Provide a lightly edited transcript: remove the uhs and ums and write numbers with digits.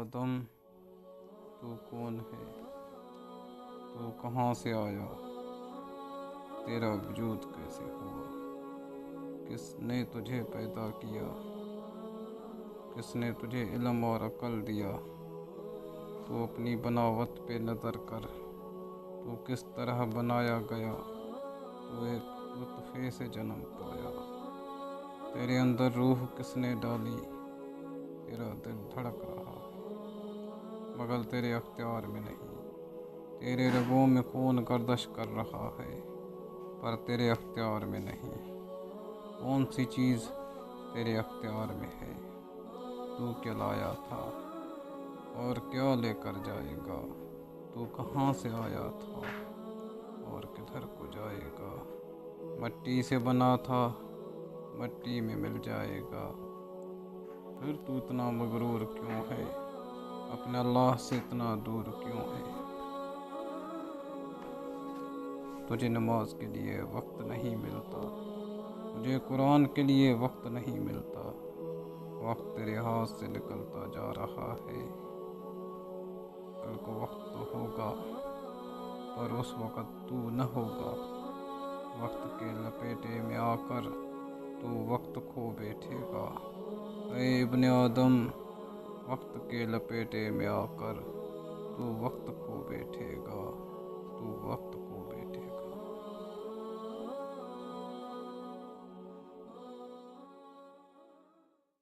आदम, तू कौन है? तू कहाँ से आया? तेरा वजूद कैसे हुआ? किसने तुझे पैदा किया? किसने तुझे इल्म और अक्ल दिया? तू अपनी बनावट पे नज़र कर, तू किस तरह बनाया गया। तू एक लुत्फ़े से जन्म पाया। तेरे अंदर रूह किसने डाली? तेरा दिल धड़क रहा है मगर तेरे अख्तियार में नहीं। तेरे रगों में खून गर्दिश कर रहा है पर तेरे अख्तियार में नहीं। कौन सी चीज़ तेरे अख्तियार में है? तू क्या लाया था और क्या लेकर जाएगा? तू कहाँ से आया था और किधर को जाएगा? मिट्टी से बना था, मिट्टी में मिल जाएगा। फिर तू इतना मगरूर क्यों है? अपने अल्लाह से इतना दूर क्यों है? तुझे नमाज के लिए वक्त नहीं मिलता, तुझे कुरान के लिए वक्त नहीं मिलता। वक्त तेरे हाथ से निकलता जा रहा है। कल को वक्त तो होगा पर उस वक्त तू न होगा। वक्त के लपेटे में आकर तू वक्त खो बैठेगा। ऐ इब्ने आदम, वक्त के लपेटे में आकर तू वक्त खो बैठेगा। तू वक्त